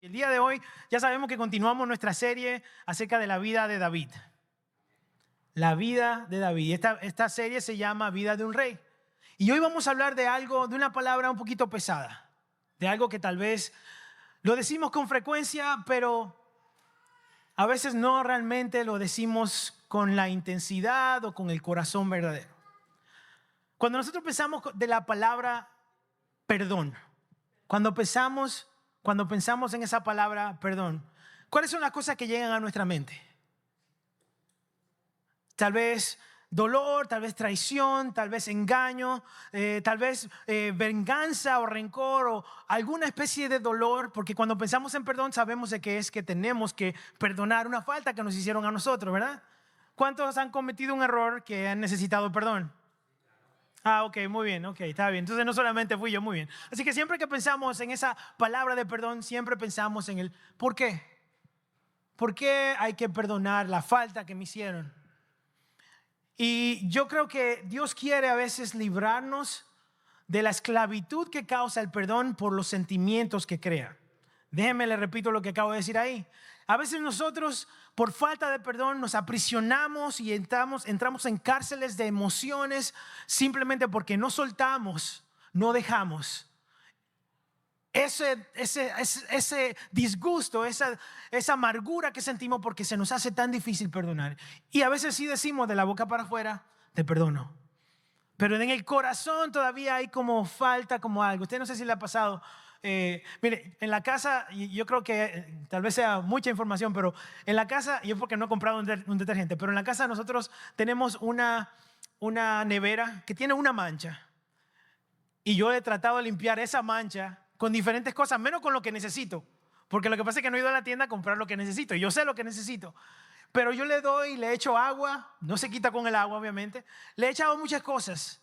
El día de hoy ya sabemos que continuamos nuestra serie acerca de la vida de David. La vida de David. Esta serie se llama Vida de un Rey. Y hoy vamos a hablar de algo, de una palabra un poquito pesada. De algo que tal vez lo decimos con frecuencia, pero a veces no realmente lo decimos con la intensidad o con el corazón verdadero. Cuando nosotros pensamos de la palabra perdón, cuando pensamos en esa palabra perdón, ¿cuáles son las cosas que llegan a nuestra mente? Tal vez dolor, tal vez traición, tal vez engaño, tal vez venganza o rencor o alguna especie de dolor, porque cuando pensamos en perdón sabemos de que es que tenemos que perdonar una falta que nos hicieron a nosotros, ¿verdad? ¿Cuántos han cometido un error que han necesitado perdón? Ok, muy bien, ok, está bien. Entonces no solamente fui yo, muy bien. Así que siempre que pensamos en esa palabra de perdón, siempre pensamos en el ¿por qué? ¿Por qué hay que perdonar la falta que me hicieron? Y yo creo que Dios quiere a veces librarnos de la esclavitud que causa el perdón por los sentimientos que crea. Déjenme le repito lo que acabo de decir ahí. A veces nosotros, por falta de perdón, nos aprisionamos y entramos en cárceles de emociones simplemente porque no soltamos, no dejamos. Ese disgusto, esa amargura que sentimos porque se nos hace tan difícil perdonar. Y a veces sí decimos de la boca para afuera, te perdono. Pero en el corazón todavía hay como falta, como algo. Usted no sé si le ha pasado. Mire, en la casa, yo creo que tal vez sea mucha información, pero en la casa, yo porque no he comprado un detergente, pero en la casa nosotros tenemos una nevera que tiene una mancha. Y yo he tratado de limpiar esa mancha con diferentes cosas, menos con lo que necesito. Porque lo que pasa es que no he ido a la tienda a comprar lo que necesito. Y yo sé lo que necesito. Pero yo le echo agua, no se quita con el agua obviamente. Le he echado muchas cosas,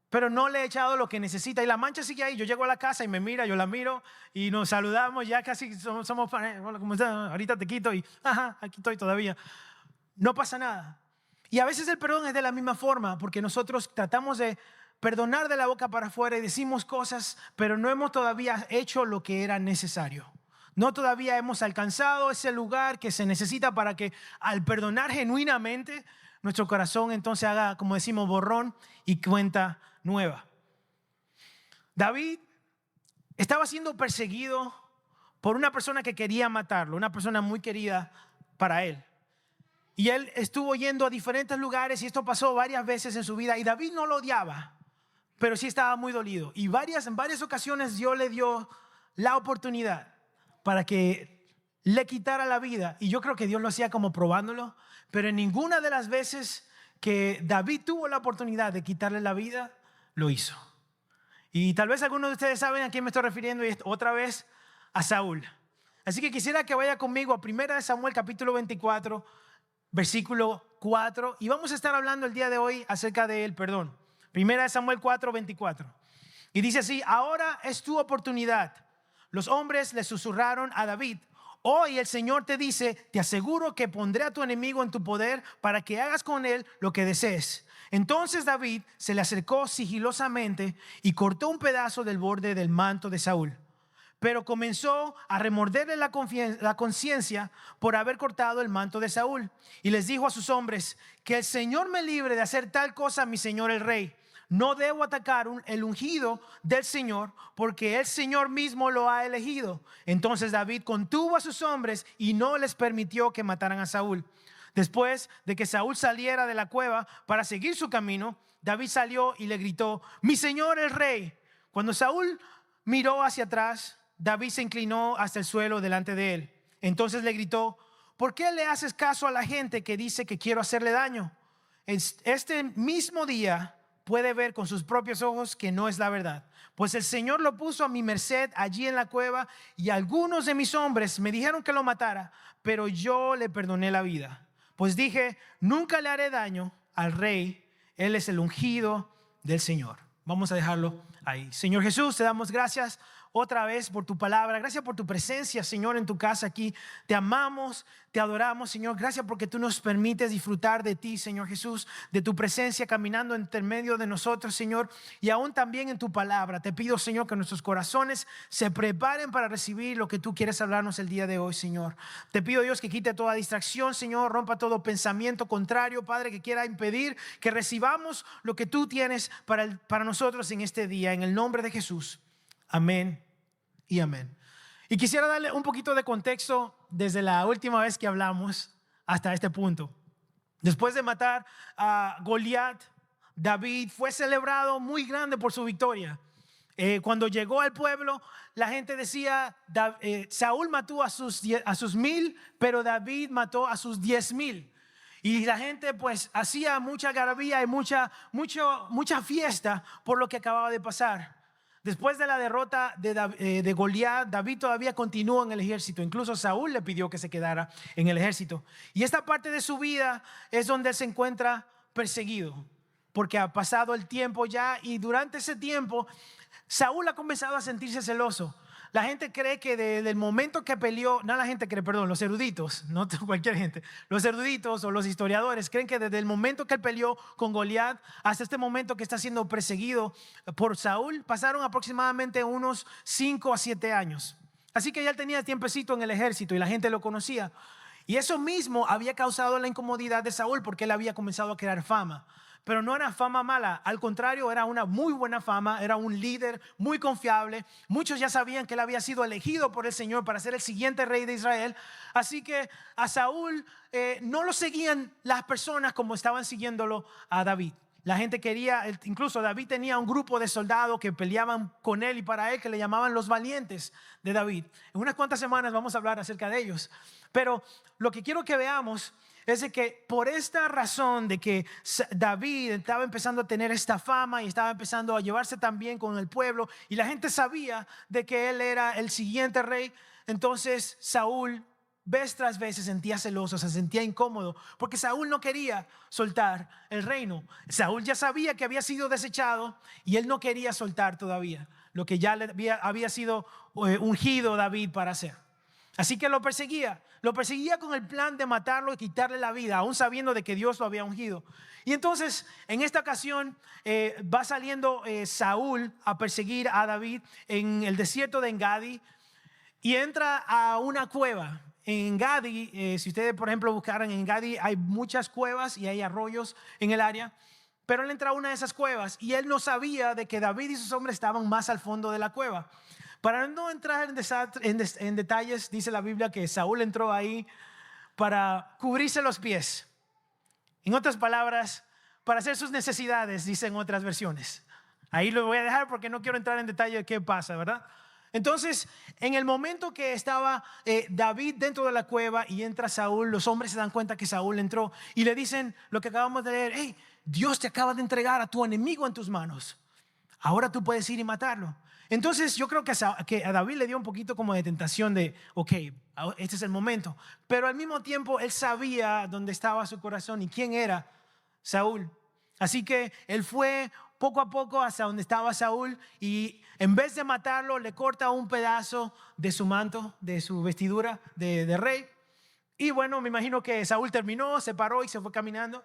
pero no le he echado lo que necesita. Y la mancha sigue ahí. Yo llego a la casa y me mira, yo la miro y nos saludamos. Ya casi somos bueno, ¿cómo estás? Ahorita te quito y aquí estoy todavía. No pasa nada. Y a veces el perdón es de la misma forma, porque nosotros tratamos de perdonar de la boca para afuera y decimos cosas, pero no hemos todavía hecho lo que era necesario. No todavía hemos alcanzado ese lugar que se necesita para que al perdonar genuinamente nuestro corazón entonces haga, como decimos, borrón y cuenta nueva. David estaba siendo perseguido por una persona que quería matarlo, una persona muy querida para él. Y él estuvo yendo a diferentes lugares y esto pasó varias veces en su vida. Y David no lo odiaba, pero sí estaba muy dolido. Y en varias ocasiones Dios le dio la oportunidad para que le quitara la vida. Y yo creo que Dios lo hacía como probándolo. Pero en ninguna de las veces que David tuvo la oportunidad de quitarle la vida, lo hizo. Y tal vez algunos de ustedes saben a quién me estoy refiriendo, y otra vez a Saúl. Así que quisiera que vaya conmigo a 1 Samuel capítulo 24, versículo 4. Y vamos a estar hablando el día de hoy acerca del perdón. 1 Samuel 4, 24. Y dice así: ahora es tu oportunidad. Los hombres le susurraron a David: hoy el Señor te dice, te aseguro que pondré a tu enemigo en tu poder para que hagas con él lo que desees. Entonces David se le acercó sigilosamente y cortó un pedazo del borde del manto de Saúl. Pero comenzó a remorderle la conciencia por haber cortado el manto de Saúl. Y les dijo a sus hombres: que el Señor me libre de hacer tal cosa a mi señor el rey. No debo atacar el ungido del Señor, porque el Señor mismo lo ha elegido. Entonces David contuvo a sus hombres y no les permitió que mataran a Saúl. Después de que Saúl saliera de la cueva para seguir su camino, David salió y le gritó: mi señor el rey. Cuando Saúl miró hacia atrás, David se inclinó hasta el suelo delante de él. Entonces le gritó: ¿por qué le haces caso a la gente que dice que quiero hacerle daño? Este mismo día puede ver con sus propios ojos que no es la verdad. Pues el Señor lo puso a mi merced allí en la cueva, y algunos de mis hombres me dijeron que lo matara, pero yo le perdoné la vida. Pues dije: nunca le haré daño al rey, él es el ungido del Señor. Vamos a dejarlo ahí. Señor Jesús, te damos gracias otra vez por tu palabra. Gracias por tu presencia, Señor, en tu casa aquí. Te amamos, te adoramos, Señor. Gracias porque tú nos permites disfrutar de ti, Señor Jesús, de tu presencia caminando entre medio de nosotros, Señor, y aún también en tu palabra. Te pido, Señor, que nuestros corazones se preparen para recibir lo que tú quieres hablarnos el día de hoy, Señor. Te pido, Dios, que quite toda distracción, Señor, rompa todo pensamiento contrario, Padre, que quiera impedir que recibamos lo que tú tienes para nosotros en este día. En el nombre de Jesús. Amén y amén. Y quisiera darle un poquito de contexto desde la última vez que hablamos hasta este punto. Después de matar a Goliat, David fue celebrado muy grande por su victoria. Cuando llegó al pueblo, la gente decía, Saúl mató a sus 1000, pero David mató a sus 10,000. Y la gente pues hacía mucha algarabía y mucha fiesta por lo que acababa de pasar. Después de la derrota de Goliat, David todavía continuó en el ejército. Incluso Saúl le pidió que se quedara en el ejército. Y esta parte de su vida es donde él se encuentra perseguido, porque ha pasado el tiempo ya, y durante ese tiempo Saúl ha comenzado a sentirse celoso. La gente cree que desde el momento que peleó, no la gente cree, perdón, los eruditos, no cualquier gente, los eruditos o los historiadores creen que desde el momento que él peleó con Goliat hasta este momento que está siendo perseguido por Saúl, pasaron aproximadamente unos 5 a 7 años. Así que ya él tenía tiempecito en el ejército y la gente lo conocía. Y eso mismo había causado la incomodidad de Saúl porque él había comenzado a crear fama. Pero no era fama mala, al contrario, era una muy buena fama, era un líder muy confiable. Muchos ya sabían que él había sido elegido por el Señor para ser el siguiente rey de Israel. Así que a Saúl no lo seguían las personas como estaban siguiéndolo a David. La gente quería, incluso David tenía un grupo de soldados que peleaban con él y para él, que le llamaban los valientes de David. En unas cuantas semanas vamos a hablar acerca de ellos. Pero lo que quiero que veamos es de que por esta razón de que David estaba empezando a tener esta fama y estaba empezando a llevarse tan bien con el pueblo, y la gente sabía de que él era el siguiente rey, entonces Saúl vez tras vez se sentía celoso, se sentía incómodo, porque Saúl no quería soltar el reino. Saúl ya sabía que había sido desechado y él no quería soltar todavía lo que ya había sido ungido David para hacer. Así que lo perseguía con el plan de matarlo y quitarle la vida, aún sabiendo de que Dios lo había ungido. Y entonces, en esta ocasión, va saliendo Saúl a perseguir a David en el desierto de Engadi y entra a una cueva. En Engadi, si ustedes, por ejemplo, buscaran en Engadi, hay muchas cuevas y hay arroyos en el área. Pero él entra a una de esas cuevas y él no sabía de que David y sus hombres estaban más al fondo de la cueva. Para no entrar en detalles, dice la Biblia que Saúl entró ahí para cubrirse los pies. En otras palabras, para hacer sus necesidades, dicen otras versiones. Ahí lo voy a dejar porque no quiero entrar en detalle de qué pasa, ¿verdad? Entonces, en el momento que estaba David dentro de la cueva y entra Saúl, los hombres se dan cuenta que Saúl entró y le dicen lo que acabamos de leer: hey, Dios te acaba de entregar a tu enemigo en tus manos. Ahora tú puedes ir y matarlo. Entonces yo creo que a David le dio un poquito como de tentación de, ok, este es el momento. Pero al mismo tiempo él sabía dónde estaba su corazón y quién era Saúl. Así que él fue poco a poco hacia donde estaba Saúl y en vez de matarlo le corta un pedazo de su manto, de su vestidura de rey. Y bueno, me imagino que Saúl terminó, se paró y se fue caminando.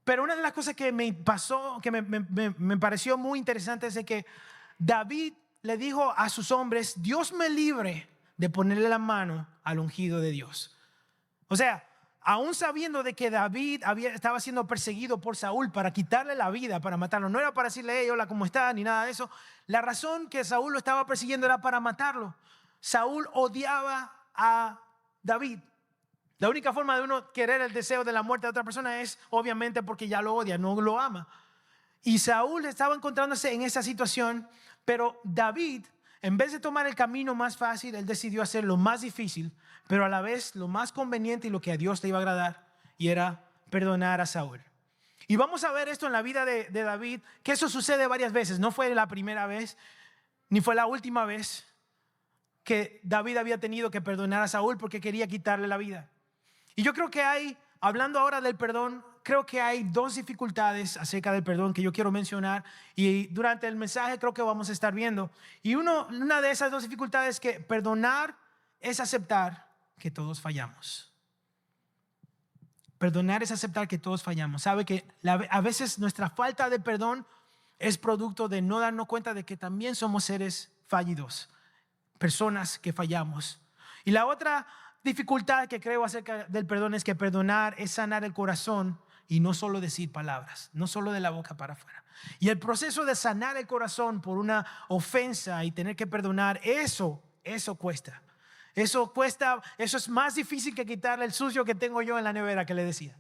Pero una de las cosas que me pasó, que me pareció muy interesante, es de que David le dijo a sus hombres: Dios me libre de ponerle la mano al ungido de Dios. O sea, aún sabiendo de que David estaba siendo perseguido por Saúl para quitarle la vida, para matarlo, no era para decirle: hey, hola, ¿cómo está? Ni nada de eso. La razón que Saúl lo estaba persiguiendo era para matarlo. Saúl odiaba a David. La única forma de uno querer el deseo de la muerte de otra persona es obviamente porque ya lo odia, no lo ama. Y Saúl estaba encontrándose en esa situación, pero David, en vez de tomar el camino más fácil, él decidió hacer lo más difícil, pero a la vez lo más conveniente y lo que a Dios le iba a agradar, y era perdonar a Saúl. Y vamos a ver esto en la vida de David, que eso sucede varias veces. No fue la primera vez, ni fue la última vez que David había tenido que perdonar a Saúl porque quería quitarle la vida. Y yo creo que hablando ahora del perdón, creo que hay dos dificultades acerca del perdón que yo quiero mencionar y durante el mensaje creo que vamos a estar viendo. Y una de esas dos dificultades es que perdonar es aceptar que todos fallamos. Perdonar es aceptar que todos fallamos. Sabe que a veces nuestra falta de perdón es producto de no darnos cuenta de que también somos seres fallidos, personas que fallamos. Y la otra dificultad que creo acerca del perdón es que perdonar es sanar el corazón y no solo decir palabras, no solo de la boca para afuera. Y el proceso de sanar el corazón por una ofensa y tener que perdonar, eso cuesta. Eso cuesta, eso es más difícil que quitarle el sucio que tengo yo en la nevera que le decía.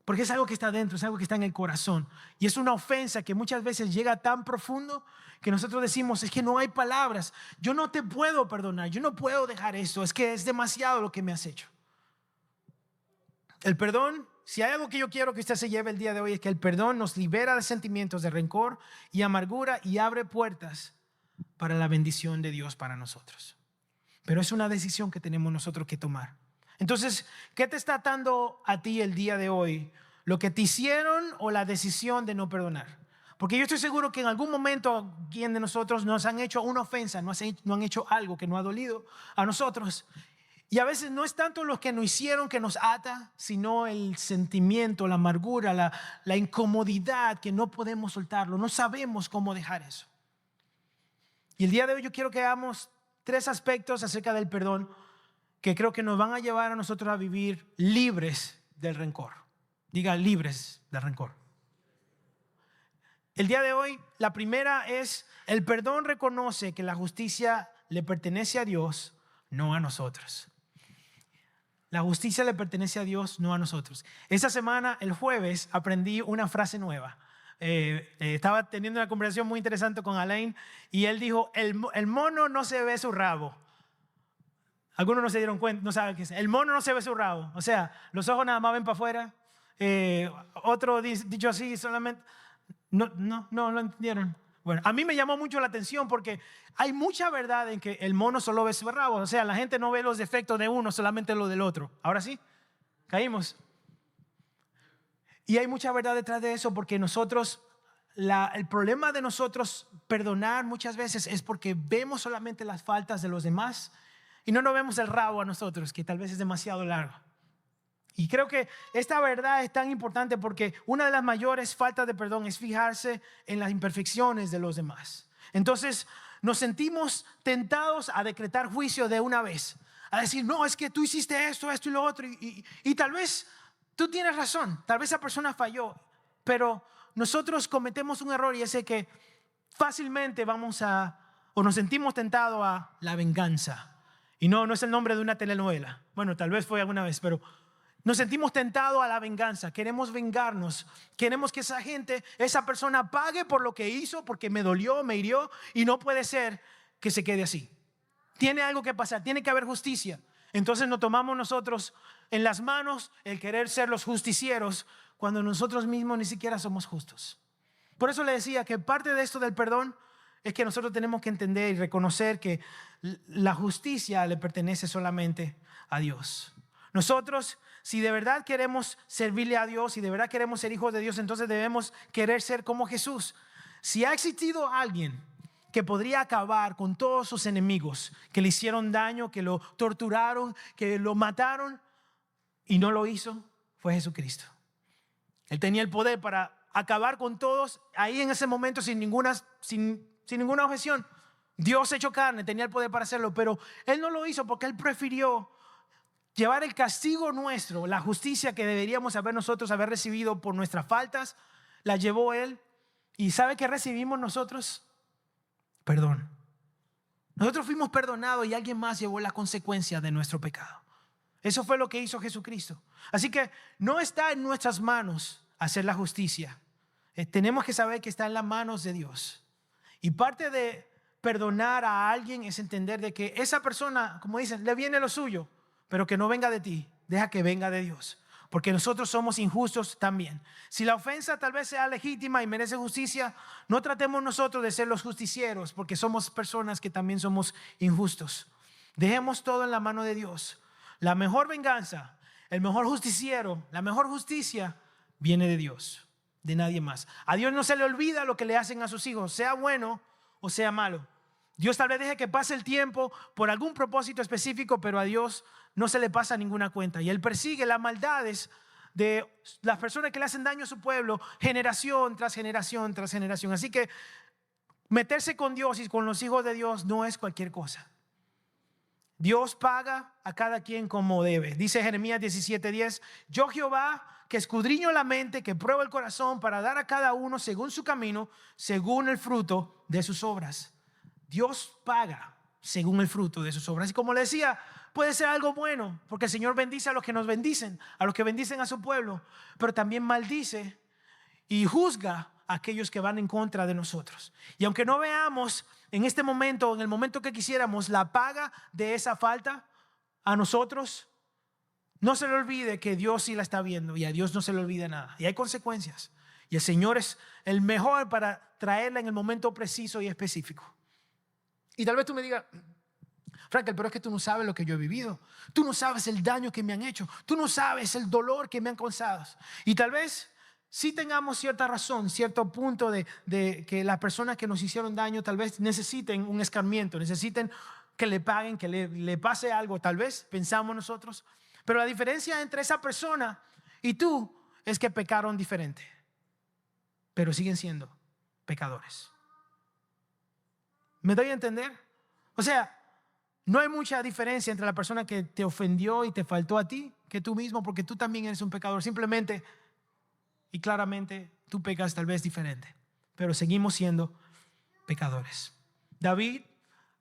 Porque es algo que está dentro, es algo que está en el corazón. Y es una ofensa que muchas veces llega tan profundo que nosotros decimos, es que no hay palabras. Yo no te puedo perdonar, yo no puedo dejar eso. Es que es demasiado lo que me has hecho. El perdón, si hay algo que yo quiero que usted se lleve el día de hoy, es que el perdón nos libera de sentimientos de rencor y amargura y abre puertas para la bendición de Dios para nosotros. Pero es una decisión que tenemos nosotros que tomar. Entonces, ¿qué te está atando a ti el día de hoy? ¿Lo que te hicieron o la decisión de no perdonar? Porque yo estoy seguro que en algún momento quien de nosotros nos han hecho una ofensa, no han hecho algo que nos ha dolido a nosotros. Y a veces no es tanto lo que nos hicieron que nos ata, sino el sentimiento, la amargura, la incomodidad que no podemos soltarlo. No sabemos cómo dejar eso. Y el día de hoy yo quiero que hagamos 3 aspectos acerca del perdón que creo que nos van a llevar a nosotros a vivir libres del rencor. Diga, libres del rencor. El día de hoy, la primera es, el perdón reconoce que la justicia le pertenece a Dios, no a nosotros. La justicia le pertenece a Dios, no a nosotros. Esta semana, el jueves, aprendí una frase nueva. Estaba teniendo una conversación muy interesante con Alain y él dijo, el mono no se ve su rabo. Algunos no se dieron cuenta, no saben qué es. El mono no se ve su rabo. O sea, los ojos nada más ven para afuera. Otro dicho así solamente, no lo entendieron. Bueno, a mí me llamó mucho la atención porque hay mucha verdad en que el mono solo ve su rabo. O sea, la gente no ve los defectos de uno, solamente lo del otro. Ahora sí, caímos. Y hay mucha verdad detrás de eso porque nosotros, el problema de nosotros perdonar muchas veces es porque vemos solamente las faltas de los demás y no nos vemos el rabo a nosotros, que tal vez es demasiado largo. Y creo que esta verdad es tan importante porque una de las mayores faltas de perdón es fijarse en las imperfecciones de los demás. Entonces nos sentimos tentados a decretar juicio de una vez, a decir, no, es que tú hiciste esto y lo otro y tal vez tú tienes razón, tal vez esa persona falló, pero nosotros cometemos un error y es que fácilmente o nos sentimos tentados a la venganza. Y no es el nombre de una telenovela. Bueno, tal vez fue alguna vez, pero nos sentimos tentados a la venganza. Queremos vengarnos. Queremos que esa persona pague por lo que hizo, porque me dolió, me hirió, y no puede ser que se quede así. Tiene algo que pasar, tiene que haber justicia. Entonces nos tomamos nosotros en las manos el querer ser los justicieros cuando nosotros mismos ni siquiera somos justos. Por eso le decía que parte de esto del perdón es que nosotros tenemos que entender y reconocer que la justicia le pertenece solamente a Dios. Nosotros, si de verdad queremos servirle a Dios, si de verdad queremos ser hijos de Dios, entonces debemos querer ser como Jesús. Si ha existido alguien que podría acabar con todos sus enemigos, que le hicieron daño, que lo torturaron, que lo mataron y no lo hizo, fue Jesucristo. Él tenía el poder para acabar con todos ahí en ese momento sin ninguna objeción. Dios hecho carne tenía el poder para hacerlo, pero Él no lo hizo porque Él prefirió llevar el castigo nuestro, la justicia que deberíamos haber recibido por nuestras faltas, la llevó Él. ¿Y sabe qué recibimos nosotros? Perdón. Nosotros fuimos perdonados y alguien más llevó la consecuencia de nuestro pecado. Eso fue lo que hizo Jesucristo. Así que no está en nuestras manos hacer la justicia. Tenemos que saber que está en las manos de Dios. Y parte de perdonar a alguien es entender de que esa persona, como dicen, le viene lo suyo, pero que no venga de ti, deja que venga de Dios. Porque nosotros somos injustos también. Si la ofensa tal vez sea legítima y merece justicia, no tratemos nosotros de ser los justicieros, porque somos personas que también somos injustos. Dejemos todo en la mano de Dios. La mejor venganza, El mejor justiciero, la mejor justicia viene de Dios, de nadie más. A Dios no se le olvida lo que le hacen a sus hijos, sea bueno o sea malo. Dios tal vez deje que pase el tiempo por algún propósito específico, pero a Dios no se le pasa ninguna cuenta. Y Él persigue las maldades de las personas que le hacen daño a su pueblo, generación tras generación tras generación. Así que meterse con Dios y con los hijos de Dios no es cualquier cosa. Dios paga a cada quien como debe. Dice Jeremías 17:10, yo Jehová que escudriño la mente, que pruebo el corazón para dar a cada uno según su camino, según el fruto de sus obras. Dios paga según el fruto de sus obras. Y como le decía, puede ser algo bueno, porque el Señor bendice a los que nos bendicen, a los que bendicen a su pueblo, pero también maldice y juzga a aquellos que van en contra de nosotros. Y aunque no veamos en este momento, en el momento que quisiéramos, la paga de esa falta a nosotros, no se le olvide que Dios sí la está viendo y a Dios no se le olvida nada. Y hay consecuencias. Y el Señor es el mejor para traerla en el momento preciso y específico. Y tal vez tú me digas, Frankel, pero es que tú no sabes lo que yo he vivido. Tú no sabes el daño que me han hecho. Tú no sabes el dolor que me han causado. Y tal vez sí tengamos cierta razón, cierto punto de que las personas que nos hicieron daño tal vez necesiten un escarmiento, necesiten que le paguen, que le pase algo, tal vez, pensamos nosotros. Pero la diferencia entre esa persona y tú es que pecaron diferente, pero siguen siendo pecadores. ¿Me doy a entender? O sea, no hay mucha diferencia entre la persona que te ofendió y te faltó a ti que tú mismo, porque tú también eres un pecador. Simplemente y claramente tú pecas tal vez diferente, pero seguimos siendo pecadores. David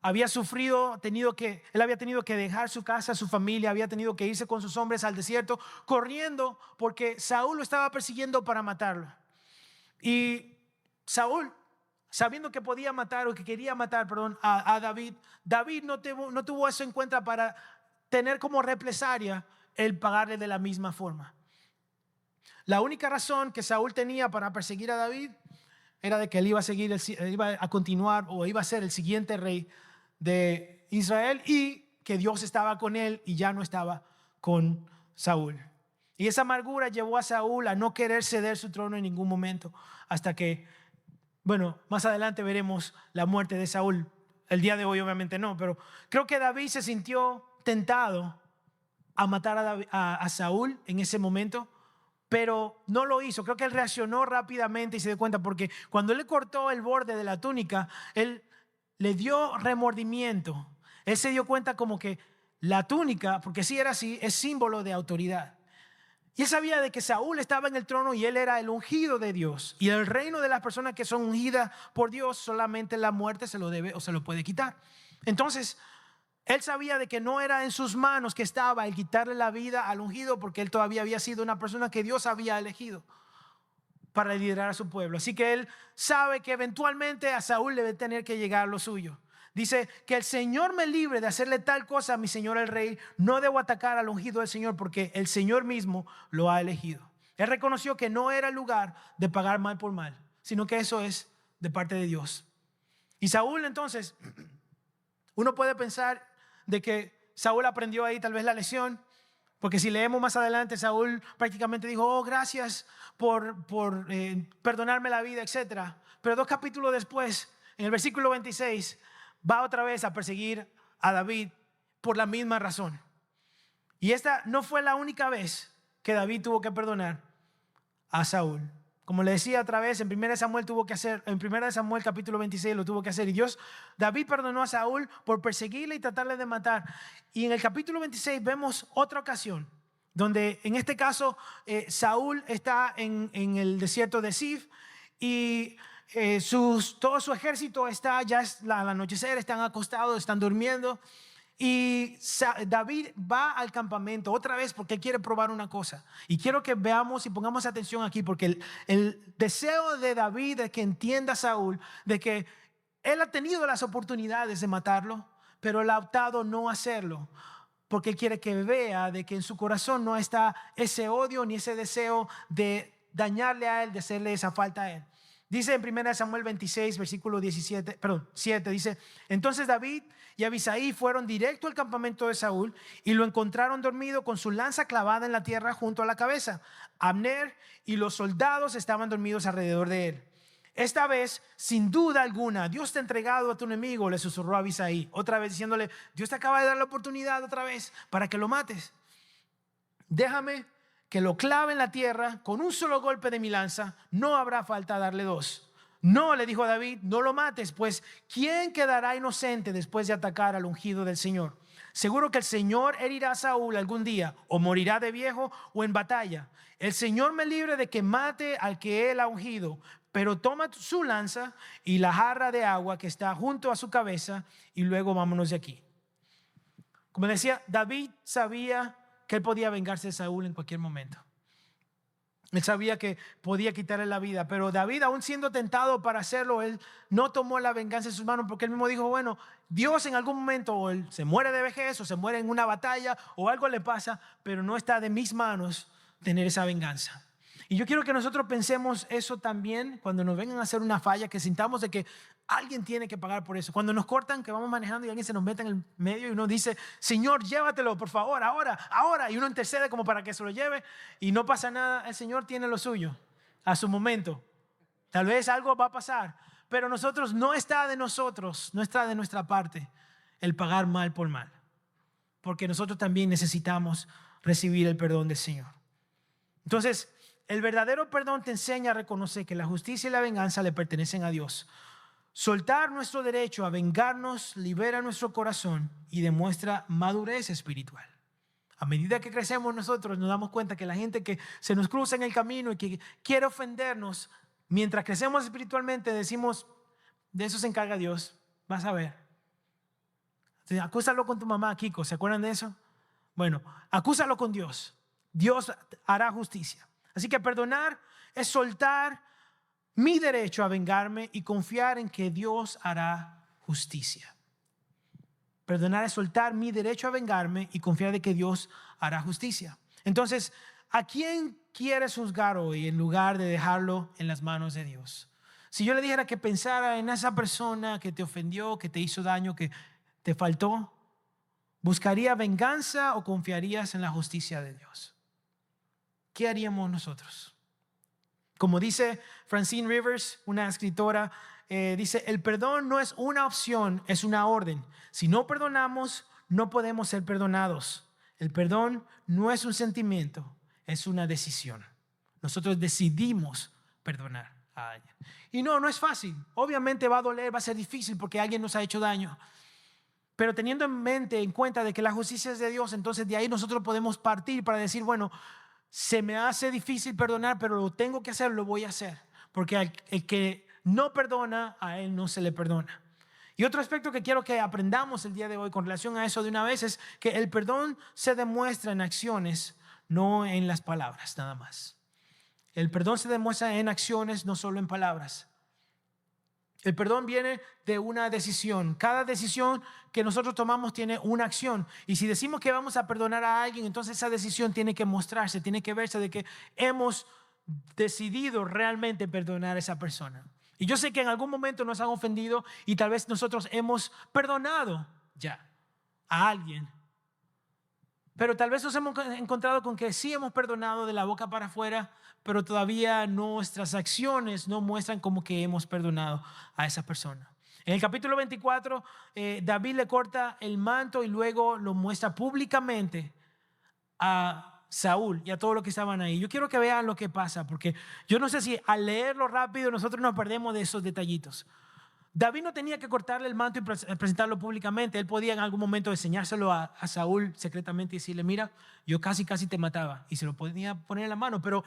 había sufrido, él había tenido que dejar su casa, su familia, había tenido que irse con sus hombres al desierto, corriendo porque Saúl lo estaba persiguiendo para matarlo. Y Saúl, sabiendo que podía matar o que quería matar, a David, David no tuvo eso en cuenta para tener como represalia el pagarle de la misma forma. La única razón que Saúl tenía para perseguir a David era de que él iba a continuar o iba a ser el siguiente rey de Israel y que Dios estaba con él y ya no estaba con Saúl. Y esa amargura llevó a Saúl a no querer ceder su trono en ningún momento hasta que, bueno, más adelante veremos la muerte de Saúl. El día de hoy obviamente no, pero creo que David se sintió tentado a matar a Saúl en ese momento, pero no lo hizo. Creo que él reaccionó rápidamente y se dio cuenta, porque cuando él le cortó el borde de la túnica, él le dio remordimiento. Él se dio cuenta como que la túnica, porque sí era así, es símbolo de autoridad. Y él sabía de que Saúl estaba en el trono y él era el ungido de Dios. Y el reino de las personas que son ungidas por Dios, solamente la muerte se lo debe o se lo puede quitar. Entonces, él sabía de que no era en sus manos que estaba el quitarle la vida al ungido, porque él todavía había sido una persona que Dios había elegido para liderar a su pueblo. Así que él sabe que eventualmente a Saúl le debe tener que llegar lo suyo. Dice que el Señor me libre de hacerle tal cosa a mi Señor el rey. No debo atacar al ungido del Señor, porque el Señor mismo lo ha elegido. Él reconoció que no era el lugar de pagar mal por mal, sino que eso es de parte de Dios. Y Saúl, entonces, uno puede pensar de que Saúl aprendió ahí tal vez la lección, porque si leemos más adelante, Saúl prácticamente dijo, oh, gracias por perdonarme la vida, etc. Pero 2 capítulos después, en el versículo 26, va otra vez a perseguir a David por la misma razón. Y esta no fue la única vez que David tuvo que perdonar a Saúl. Como le decía otra vez, en 1 Samuel en 1 Samuel capítulo 26 lo tuvo que hacer. Y David perdonó a Saúl por perseguirle y tratarle de matar. Y en el capítulo 26 vemos otra ocasión, donde en este caso Saúl está en el desierto de Zif y todo su ejército está, ya es al anochecer, están acostados, están durmiendo. Y David va al campamento otra vez porque quiere probar una cosa. Y quiero que veamos y pongamos atención aquí, porque el deseo de David de que entienda a Saúl, de que él ha tenido las oportunidades de matarlo, pero él ha optado no hacerlo, porque quiere que vea de que en su corazón no está ese odio ni ese deseo de dañarle a él, de hacerle esa falta a él. Dice en 1 Samuel 26, versículo 7, dice: entonces David y Abisai fueron directo al campamento de Saúl y lo encontraron dormido con su lanza clavada en la tierra junto a la cabeza. Abner y los soldados estaban dormidos alrededor de él. Esta vez, sin duda alguna, Dios te ha entregado a tu enemigo, le susurró a Abisai, otra vez diciéndole: Dios te acaba de dar la oportunidad otra vez para que lo mates. Déjame que lo clave en la tierra con un solo golpe de mi lanza, no habrá falta darle dos. No, le dijo a David, no lo mates, pues ¿quién quedará inocente después de atacar al ungido del Señor? Seguro que el Señor herirá a Saúl algún día, o morirá de viejo o en batalla. El Señor me libre de que mate al que él ha ungido, pero toma su lanza y la jarra de agua que está junto a su cabeza y luego vámonos de aquí. Como decía, David sabía que él podía vengarse de Saúl en cualquier momento. Él sabía que podía quitarle la vida, pero David, aún siendo tentado para hacerlo, él no tomó la venganza en sus manos, porque él mismo dijo: bueno, Dios en algún momento o él se muere de vejez o se muere en una batalla o algo le pasa, pero no está de mis manos tener esa venganza. Y yo quiero que nosotros pensemos eso también cuando nos vengan a hacer una falla, que sintamos de que alguien tiene que pagar por eso. Cuando nos cortan, que vamos manejando y alguien se nos mete en el medio y uno dice: Señor, llévatelo, por favor, ahora. Y uno intercede como para que se lo lleve y no pasa nada. El Señor tiene lo suyo a su momento. Tal vez algo va a pasar, pero no está de nuestra parte el pagar mal por mal, porque nosotros también necesitamos recibir el perdón del Señor. Entonces, el verdadero perdón te enseña a reconocer que la justicia y la venganza le pertenecen a Dios. Soltar nuestro derecho a vengarnos libera nuestro corazón y demuestra madurez espiritual. A medida que crecemos nosotros nos damos cuenta que la gente que se nos cruza en el camino y que quiere ofendernos, mientras crecemos espiritualmente decimos: de eso se encarga Dios, vas a ver. Acúsalo con tu mamá, Kiko, ¿se acuerdan de eso? Bueno, acúsalo con Dios. Dios hará justicia. Así que perdonar es soltar mi derecho a vengarme y confiar en que Dios hará justicia. Perdonar es soltar mi derecho a vengarme y confiar en que Dios hará justicia. Entonces, ¿a quién quieres juzgar hoy en lugar de dejarlo en las manos de Dios? Si yo le dijera que pensara en esa persona que te ofendió, que te hizo daño, que te faltó, ¿buscaría venganza o confiarías en la justicia de Dios? ¿Qué haríamos nosotros? Como dice Francine Rivers, una escritora, dice: el perdón no es una opción, es una orden. Si no perdonamos, no podemos ser perdonados. El perdón no es un sentimiento, es una decisión. Nosotros decidimos perdonar a alguien. Y no es fácil. Obviamente va a doler, va a ser difícil porque alguien nos ha hecho daño. Pero teniendo en cuenta de que la justicia es de Dios, entonces de ahí nosotros podemos partir para decir: bueno, se me hace difícil perdonar, pero lo tengo que hacer, lo voy a hacer. Porque el que no perdona, a él no se le perdona. Y otro aspecto que quiero que aprendamos el día de hoy con relación a eso de una vez es que el perdón se demuestra en acciones, no en las palabras nada más. El perdón se demuestra en acciones, no solo en palabras. El perdón viene de una decisión. Cada decisión que nosotros tomamos tiene una acción. Y si decimos que vamos a perdonar a alguien, entonces esa decisión tiene que mostrarse, tiene que verse de que hemos decidido realmente perdonar a esa persona. Y yo sé que en algún momento nos han ofendido y tal vez nosotros hemos perdonado ya a alguien. Pero tal vez nos hemos encontrado con que sí hemos perdonado de la boca para afuera, pero todavía nuestras acciones no muestran como que hemos perdonado a esa persona. En el capítulo 24, David le corta el manto y luego lo muestra públicamente a Saúl y a todos los que estaban ahí. Yo quiero que vean lo que pasa, porque yo no sé si al leerlo rápido nosotros nos perdemos de esos detallitos. David no tenía que cortarle el manto y presentarlo públicamente. Él podía en algún momento enseñárselo a Saúl secretamente y decirle: mira, yo casi te mataba, y se lo podía poner en la mano. Pero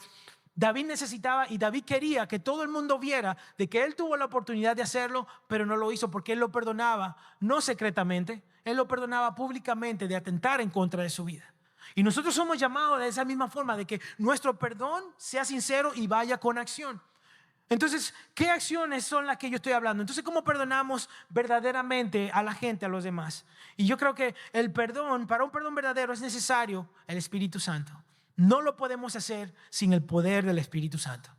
David necesitaba y David quería que todo el mundo viera de que él tuvo la oportunidad de hacerlo, pero no lo hizo porque él lo perdonaba, no secretamente, él lo perdonaba públicamente de atentar en contra de su vida. Y nosotros somos llamados de esa misma forma, de que nuestro perdón sea sincero y vaya con acción. Entonces, ¿qué acciones son las que yo estoy hablando? Entonces, ¿cómo perdonamos verdaderamente a la gente, a los demás? Y yo creo que el perdón, para un perdón verdadero es necesario el Espíritu Santo. No lo podemos hacer sin el poder del Espíritu Santo.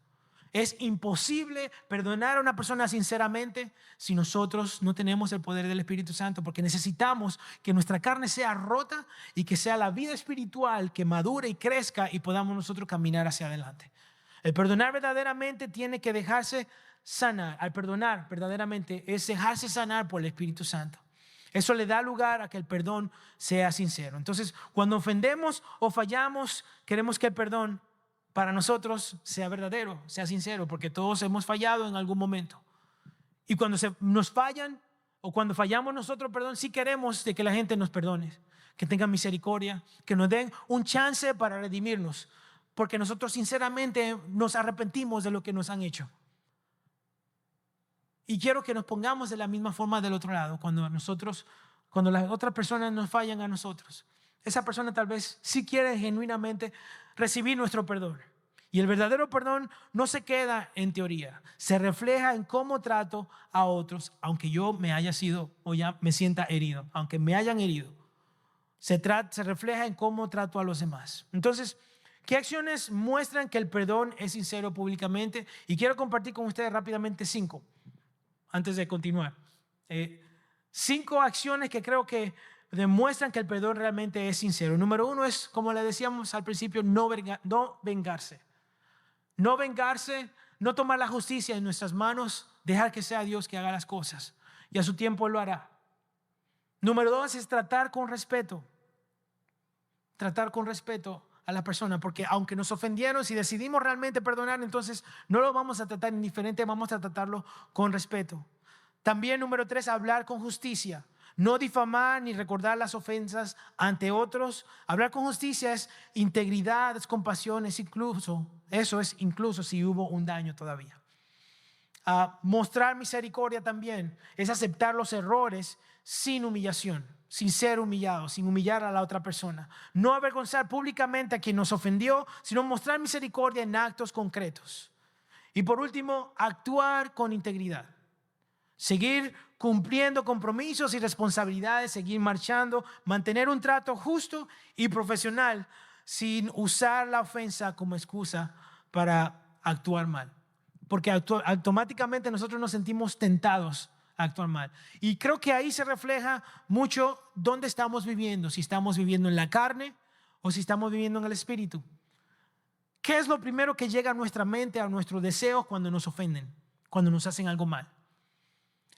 Es imposible perdonar a una persona sinceramente si nosotros no tenemos el poder del Espíritu Santo, porque necesitamos que nuestra carne sea rota y que sea la vida espiritual que madure y crezca y podamos nosotros caminar hacia adelante. El perdonar verdaderamente tiene que dejarse sanar. Al perdonar verdaderamente es dejarse sanar por el Espíritu Santo. Eso le da lugar a que el perdón sea sincero. Entonces, cuando ofendemos o fallamos, queremos que el perdón para nosotros sea verdadero, sea sincero, porque todos hemos fallado en algún momento. Y cuando nos fallan o cuando fallamos nosotros, perdón, sí queremos de que la gente nos perdone, que tengan misericordia, que nos den un chance para redimirnos, porque nosotros sinceramente nos arrepentimos de lo que nos han hecho. Y quiero que nos pongamos de la misma forma del otro lado, cuando las otras personas nos fallan a nosotros. Esa persona tal vez sí quiere genuinamente recibir nuestro perdón. Y el verdadero perdón no se queda en teoría, se refleja en cómo trato a otros, aunque yo me haya sido o ya me sienta herido, aunque me hayan herido. Se refleja en cómo trato a los demás. Entonces, ¿qué acciones muestran que el perdón es sincero públicamente? Y quiero compartir con ustedes rápidamente 5, antes de continuar. 5 acciones que creo que demuestran que el perdón realmente es sincero. Número 1 es, como le decíamos al principio, no vengarse. No vengarse, no tomar la justicia en nuestras manos, dejar que sea Dios que haga las cosas. Y a su tiempo Él lo hará. Número 2 es tratar con respeto. Tratar con respeto a la persona, porque aunque nos ofendieron, si decidimos realmente perdonar, entonces no lo vamos a tratar indiferente, vamos a tratarlo con respeto. También número 3, hablar con justicia. No difamar ni recordar las ofensas ante otros. Hablar con justicia es integridad, es compasión, eso es incluso si hubo un daño todavía. Mostrar misericordia también es aceptar los errores sin humillación, sin ser humillado, sin humillar a la otra persona. No avergonzar públicamente a quien nos ofendió, sino mostrar misericordia en actos concretos. Y por último, actuar con integridad. Seguir cumpliendo compromisos y responsabilidades, seguir marchando, mantener un trato justo y profesional sin usar la ofensa como excusa para actuar mal. Porque automáticamente nosotros nos sentimos tentados a actuar mal. Y creo que ahí se refleja mucho dónde estamos viviendo, si estamos viviendo en la carne o si estamos viviendo en el espíritu. ¿Qué es lo primero que llega a nuestra mente, a nuestros deseos cuando nos ofenden, cuando nos hacen algo mal?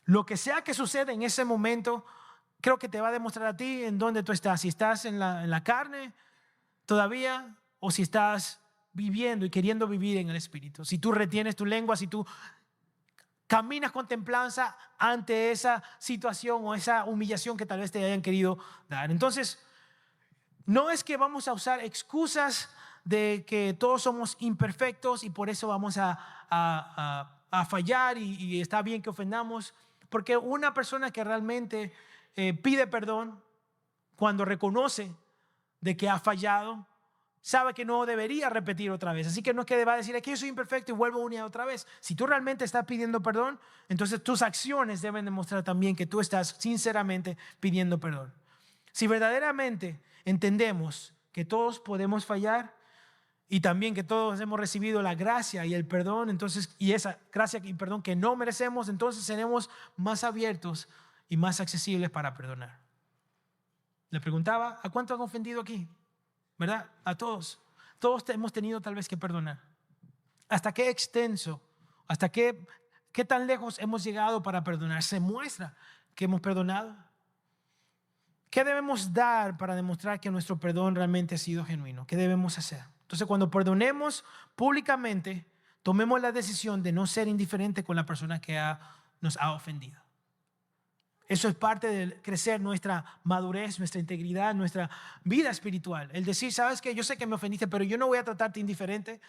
Lo que sea que suceda en ese momento, creo que te va a demostrar a ti en dónde tú estás. Si estás en la carne todavía o si estás viviendo y queriendo vivir en el espíritu. Si tú retienes tu lengua, si tú caminas con templanza ante esa situación o esa humillación que tal vez te hayan querido dar. Entonces, no es que vamos a usar excusas de que todos somos imperfectos y por eso vamos a fallar y está bien que ofendamos. Porque una persona que realmente pide perdón cuando reconoce de que ha fallado, sabe que no debería repetir otra vez. Así que no es que va a decir que yo soy imperfecto y vuelvo una y otra vez. Si tú realmente estás pidiendo perdón, entonces tus acciones deben demostrar también que tú estás sinceramente pidiendo perdón. Si verdaderamente entendemos que todos podemos fallar y también que todos hemos recibido la gracia y el perdón, entonces, y esa gracia y perdón que no merecemos, entonces seremos más abiertos y más accesibles para perdonar. Le preguntaba, ¿a cuánto han ofendido aquí? ¿Verdad? A todos. Todos hemos tenido tal vez que perdonar. ¿Hasta qué extenso? ¿Hasta qué tan lejos hemos llegado para perdonar? ¿Se muestra que hemos perdonado? ¿Qué debemos dar para demostrar que nuestro perdón realmente ha sido genuino? ¿Qué debemos hacer? Entonces, cuando perdonemos públicamente, tomemos la decisión de no ser indiferente con la persona que nos ha ofendido. Eso es parte de crecer nuestra madurez, nuestra integridad, nuestra vida espiritual. El decir, ¿sabes qué? Yo sé que me ofendiste, pero yo no voy a tratarte indiferente.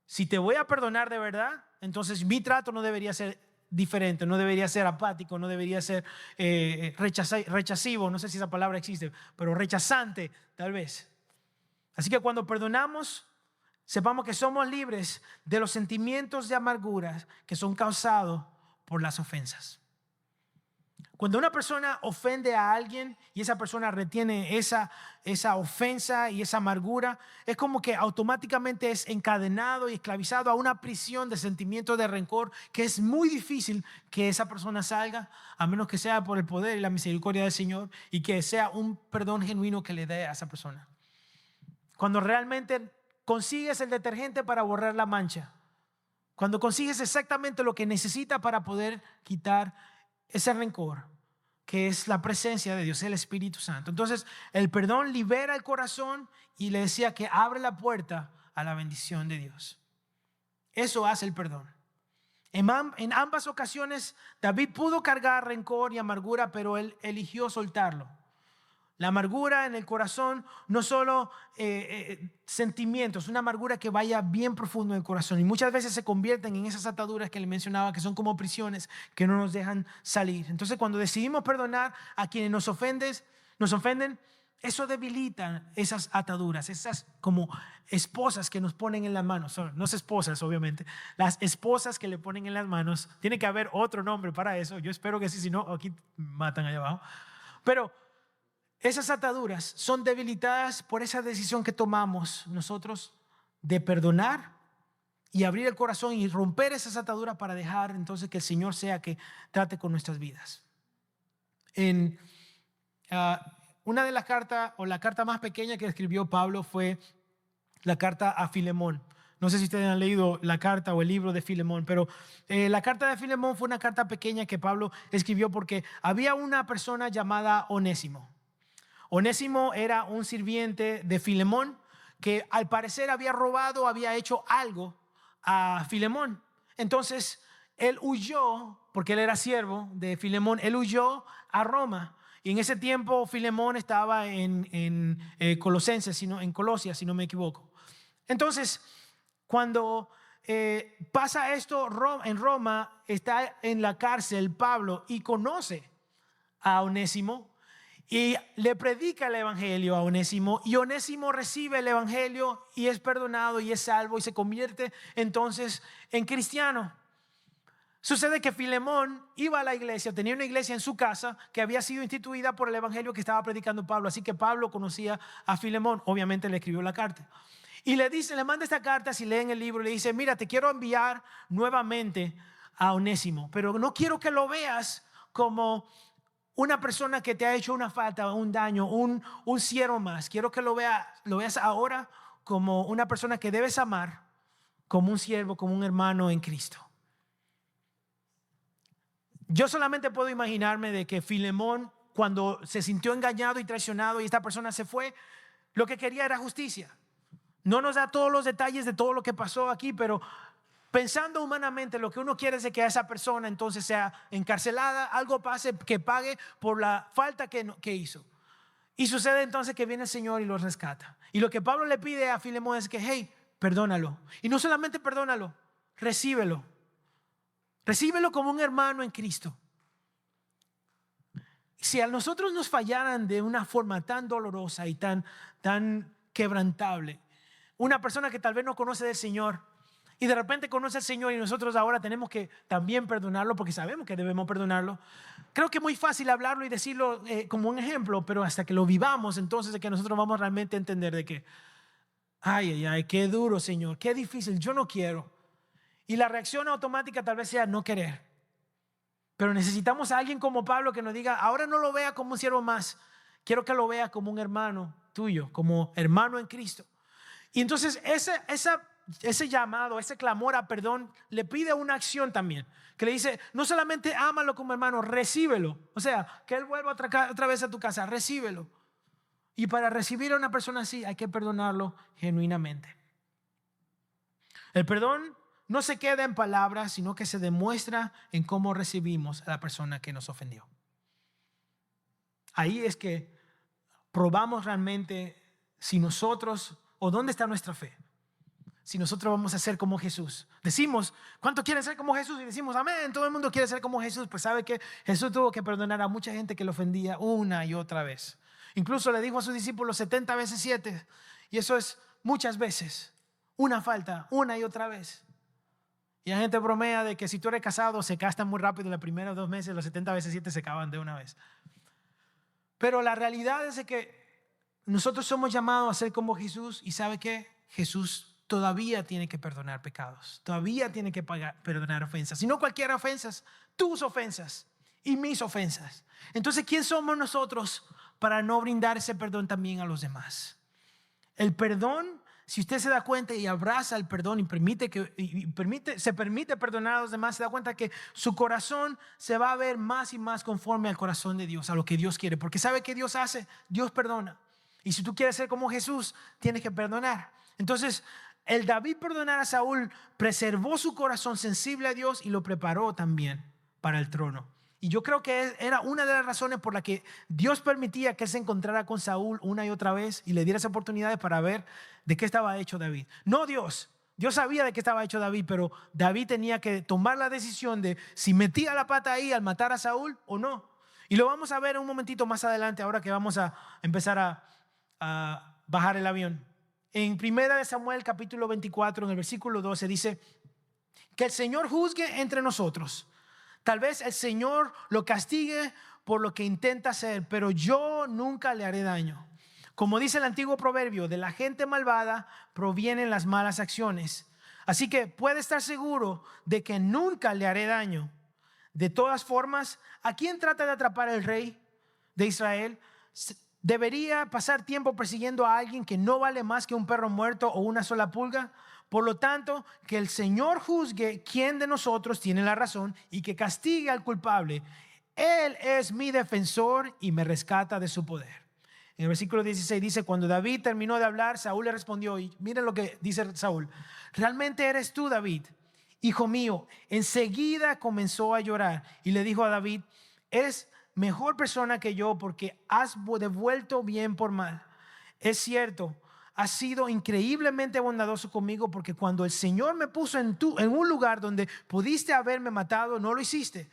Si te voy a perdonar de verdad, entonces mi trato no debería ser diferente, no debería ser apático, no debería ser rechasivo, no sé si esa palabra existe, pero rechazante tal vez. Así que cuando perdonamos, sepamos que somos libres de los sentimientos de amargura que son causados por las ofensas. Cuando una persona ofende a alguien y esa persona retiene esa ofensa y esa amargura, es como que automáticamente es encadenado y esclavizado a una prisión de sentimientos de rencor que es muy difícil que esa persona salga, a menos que sea por el poder y la misericordia del Señor y que sea un perdón genuino que le dé a esa persona. Cuando realmente consigues el detergente para borrar la mancha, cuando consigues exactamente lo que necesita para poder quitar ese rencor, que es la presencia de Dios, el Espíritu Santo. Entonces, el perdón libera el corazón y le decía que abre la puerta a la bendición de Dios. Eso hace el perdón. En ambas ocasiones, David pudo cargar rencor y amargura, pero él eligió soltarlo. La amargura en el corazón, no solo sentimientos, una amargura que vaya bien profundo en el corazón. Y muchas veces se convierten en esas ataduras que le mencionaba, que son como prisiones que no nos dejan salir. Entonces, cuando decidimos perdonar a quienes nos ofenden, eso debilita esas ataduras, esas como esposas que nos ponen en las manos. No son esposas, obviamente. Las esposas que le ponen en las manos. Tiene que haber otro nombre para eso. Yo espero que sí, si no, aquí matan allá abajo. Pero esas ataduras son debilitadas por esa decisión que tomamos nosotros de perdonar y abrir el corazón y romper esas ataduras para dejar entonces que el Señor sea que trate con nuestras vidas. En una de las cartas, o la carta más pequeña que escribió Pablo, fue la carta a Filemón. No sé si ustedes han leído la carta o el libro de Filemón, pero la carta de Filemón fue una carta pequeña que Pablo escribió porque había una persona llamada Onésimo. Onésimo era un sirviente de Filemón que al parecer había robado, había hecho algo a Filemón. Entonces él huyó, porque él era siervo de Filemón, él huyó a Roma. Y en ese tiempo Filemón estaba en Colosia, si no me equivoco. Entonces, cuando pasa esto en Roma, está en la cárcel Pablo y conoce a Onésimo. Y le predica el evangelio a Onésimo y Onésimo recibe el evangelio y es perdonado y es salvo y se convierte entonces en cristiano. Sucede que Filemón iba a la iglesia, tenía una iglesia en su casa que había sido instituida por el evangelio que estaba predicando Pablo. Así que Pablo conocía a Filemón, obviamente le escribió la carta. Y le manda esta carta, si leen el libro, le dice: mira, te quiero enviar nuevamente a Onésimo, pero no quiero que lo veas como una persona que te ha hecho una falta, un daño, un siervo más. Quiero que lo veas ahora como una persona que debes amar, como un siervo, como un hermano en Cristo. Yo solamente puedo imaginarme de que Filemón, cuando se sintió engañado y traicionado y esta persona se fue, lo que quería era justicia. No nos da todos los detalles de todo lo que pasó aquí, pero pensando humanamente, lo que uno quiere es que a esa persona entonces sea encarcelada, algo pase, que pague por la falta que hizo. Y sucede entonces que viene el Señor y lo rescata. Y lo que Pablo le pide a Filemón es que, hey, perdónalo. Y no solamente perdónalo, recíbelo. Recíbelo como un hermano en Cristo. Si a nosotros nos fallaran de una forma tan dolorosa y tan quebrantable, una persona que tal vez no conoce del Señor y de repente conoce al Señor y nosotros ahora tenemos que también perdonarlo porque sabemos que debemos perdonarlo. Creo que es muy fácil hablarlo y decirlo como un ejemplo, pero hasta que lo vivamos, entonces es que nosotros vamos realmente a entender de que, ay, qué duro, Señor, qué difícil, yo no quiero. Y la reacción automática tal vez sea no querer. Pero necesitamos a alguien como Pablo que nos diga: ahora no lo vea como un siervo más, quiero que lo vea como un hermano tuyo, como hermano en Cristo. Y entonces ese llamado, ese clamor a perdón le pide una acción también, que le dice: no solamente ámalo como hermano, recíbelo. O sea, que él vuelva otra vez a tu casa, recíbelo. Y para recibir a una persona así hay que perdonarlo genuinamente. El perdón no se queda en palabras, sino que se demuestra en cómo recibimos a la persona que nos ofendió. Ahí es que probamos realmente si nosotros, o dónde está nuestra fe. Si nosotros vamos a ser como Jesús. Decimos: ¿cuánto quieren ser como Jesús? Y decimos: amén, todo el mundo quiere ser como Jesús. Pues sabe que Jesús tuvo que perdonar a mucha gente que lo ofendía una y otra vez. Incluso le dijo a sus discípulos 70 veces 7. Y eso es muchas veces. Una falta, una y otra vez. Y la gente bromea de que si tú eres casado se gastan muy rápido los primeros 2 meses, los 70 veces 7 se acaban de una vez. Pero la realidad es que nosotros somos llamados a ser como Jesús. ¿Y sabe qué? Jesús todavía tiene que perdonar pecados. Todavía tiene que perdonar ofensas. Y no cualquier ofensas, tus ofensas y mis ofensas. Entonces, ¿quién somos nosotros para no brindar ese perdón también a los demás? El perdón, si usted se da cuenta y abraza el perdón se permite perdonar a los demás, se da cuenta que su corazón se va a ver más y más conforme al corazón de Dios, a lo que Dios quiere. Porque ¿sabe qué Dios hace? Dios perdona. Y si tú quieres ser como Jesús, tienes que perdonar. Entonces, el David perdonar a Saúl preservó su corazón sensible a Dios y lo preparó también para el trono. Y yo creo que era una de las razones por la que Dios permitía que él se encontrara con Saúl una y otra vez y le diera esas oportunidades para ver de qué estaba hecho David. No Dios. Dios sabía de qué estaba hecho David, pero David tenía que tomar la decisión de si metía la pata ahí al matar a Saúl o no. Y lo vamos a ver un momentito más adelante, ahora que vamos a empezar a bajar el avión. En 1 Samuel capítulo 24, en el versículo 12 dice que el Señor juzgue entre nosotros. Tal vez el Señor lo castigue por lo que intenta hacer, pero yo nunca le haré daño. Como dice el antiguo proverbio, de la gente malvada provienen las malas acciones. Así que puede estar seguro de que nunca le haré daño. De todas formas, ¿a quién trata de atrapar el rey de Israel? ¿Debería pasar tiempo persiguiendo a alguien que no vale más que un perro muerto o una sola pulga? Por lo tanto, que el Señor juzgue quién de nosotros tiene la razón y que castigue al culpable. Él es mi defensor y me rescata de su poder. En el versículo 16 dice, cuando David terminó de hablar, Saúl le respondió, y miren lo que dice Saúl: ¿realmente eres tú, David, hijo mío? Enseguida comenzó a llorar y le dijo a David, eres mejor persona que yo porque has devuelto bien por mal. Es cierto, has sido increíblemente bondadoso conmigo porque cuando el Señor me puso en un lugar donde pudiste haberme matado, no lo hiciste.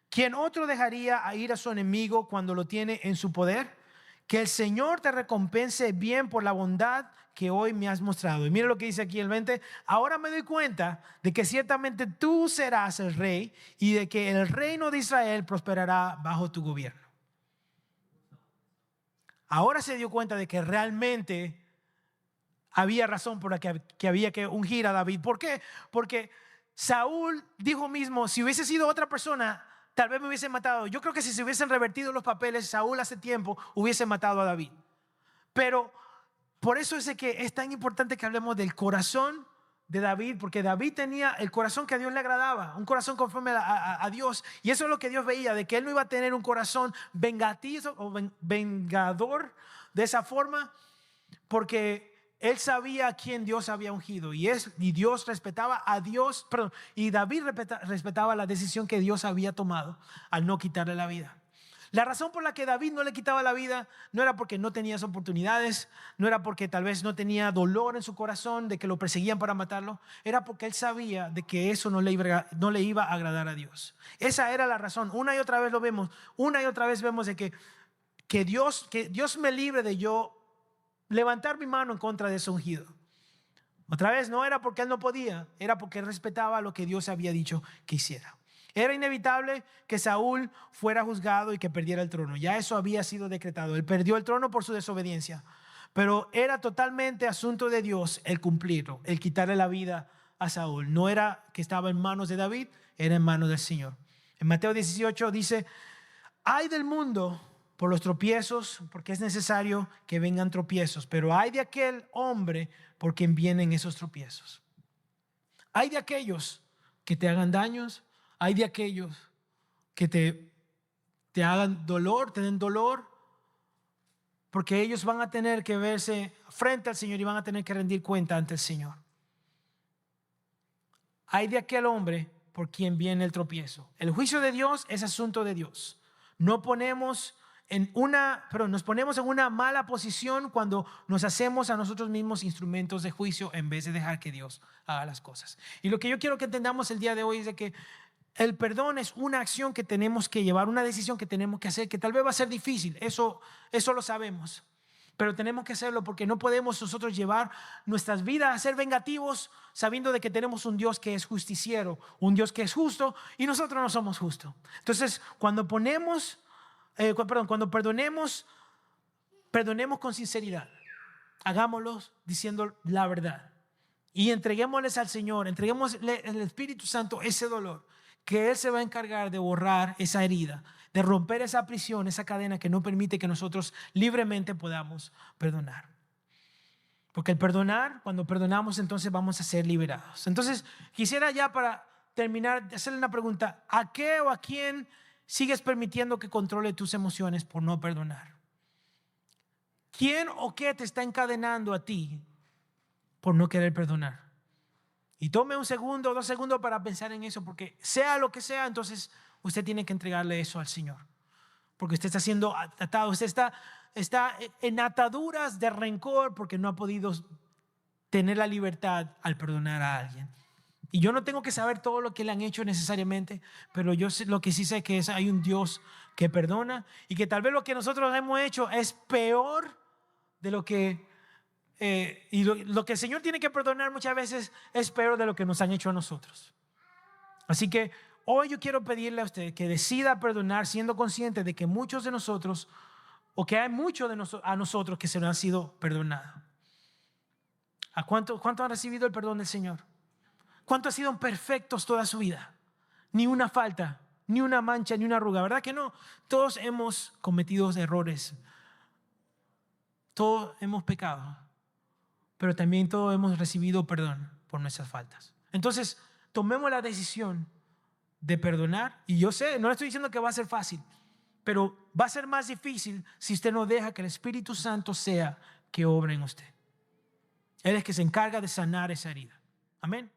¿Quién otro dejaría a ir a su enemigo cuando lo tiene en su poder? Que el Señor te recompense bien por la bondad que hoy me has mostrado. Y mira lo que dice aquí el 20. Ahora me doy cuenta de que ciertamente tú serás el rey y de que el reino de Israel prosperará bajo tu gobierno. Ahora se dio cuenta de que realmente había razón por la que había que ungir a David. ¿Por qué? Porque Saúl dijo mismo, si hubiese sido otra persona, tal vez me hubiesen matado. Yo creo que si se hubiesen revertido los papeles, Saúl hace tiempo hubiese matado a David. Pero por eso es que es tan importante que hablemos del corazón de David, porque David tenía el corazón que a Dios le agradaba, un corazón conforme a Dios. Y eso es lo que Dios veía, de que él no iba a tener un corazón vengativo o vengador de esa forma, porque él sabía a quién Dios había ungido y Dios respetaba a Dios, y David respetaba la decisión que Dios había tomado al no quitarle la vida. La razón por la que David no le quitaba la vida no era porque no tenía esas oportunidades, no era porque tal vez no tenía dolor en su corazón de que lo perseguían para matarlo, era porque él sabía de que eso no le iba a agradar a Dios. Esa era la razón. Una y otra vez lo vemos, una y otra vez vemos de que Dios me libre de yo levantar mi mano en contra de ese ungido. Otra vez no era porque él no podía, era porque él respetaba lo que Dios había dicho que hiciera. Era inevitable que Saúl fuera juzgado y que perdiera el trono. Ya eso había sido decretado. Él perdió el trono por su desobediencia. Pero era totalmente asunto de Dios el cumplirlo, el quitarle la vida a Saúl. No era que estaba en manos de David, era en manos del Señor. En Mateo 18 dice, ay del mundo por los tropiezos, porque es necesario que vengan tropiezos, pero hay de aquel hombre por quien vienen esos tropiezos. Hay de aquellos que te hagan daños, hay de aquellos que te hagan dolor, te den dolor, porque ellos van a tener que verse frente al Señor y van a tener que rendir cuenta ante el Señor. Hay de aquel hombre por quien viene el tropiezo. El juicio de Dios es asunto de Dios. Nos ponemos en una mala posición cuando nos hacemos a nosotros mismos instrumentos de juicio en vez de dejar que Dios haga las cosas. Y lo que yo quiero que entendamos el día de hoy es de que el perdón es una acción que tenemos que llevar, una decisión que tenemos que hacer, que tal vez va a ser difícil, eso lo sabemos. Pero tenemos que hacerlo porque no podemos nosotros llevar nuestras vidas a ser vengativos sabiendo de que tenemos un Dios que es justiciero, un Dios que es justo y nosotros no somos justos. Entonces, cuando perdonemos con sinceridad. Hagámoslo diciendo la verdad. Y entreguémosles al Señor, entreguémosle al Espíritu Santo ese dolor, que Él se va a encargar de borrar esa herida, de romper esa prisión, esa cadena que no permite que nosotros libremente podamos perdonar. Porque el perdonar, cuando perdonamos, entonces vamos a ser liberados. Entonces, quisiera ya para terminar, hacerle una pregunta. ¿A qué o a quién sigues permitiendo que controle tus emociones por no perdonar? ¿Quién o qué te está encadenando a ti por no querer perdonar? Y tome 1 segundo o 2 segundos para pensar en eso, porque sea lo que sea, entonces usted tiene que entregarle eso al Señor. Porque usted está siendo atado, usted está en ataduras de rencor porque no ha podido tener la libertad al perdonar a alguien. Y yo no tengo que saber todo lo que le han hecho necesariamente, pero yo sé, lo que sí sé que hay un Dios que perdona y que tal vez lo que nosotros hemos hecho es peor de lo que lo que el Señor tiene que perdonar muchas veces es peor de lo que nos han hecho a nosotros. Así que hoy yo quiero pedirle a usted que decida perdonar siendo consciente de que muchos de nosotros, o que hay muchos de a nosotros que se nos han sido perdonados. ¿A cuánto han recibido el perdón del Señor? ¿Cuántos han sido perfectos toda su vida? Ni una falta, ni una mancha, ni una arruga. ¿Verdad que no? Todos hemos cometido errores. Todos hemos pecado. Pero también todos hemos recibido perdón por nuestras faltas. Entonces, tomemos la decisión de perdonar. Y yo sé, no le estoy diciendo que va a ser fácil, pero va a ser más difícil si usted no deja que el Espíritu Santo sea que obre en usted. Él es que se encarga de sanar esa herida. Amén.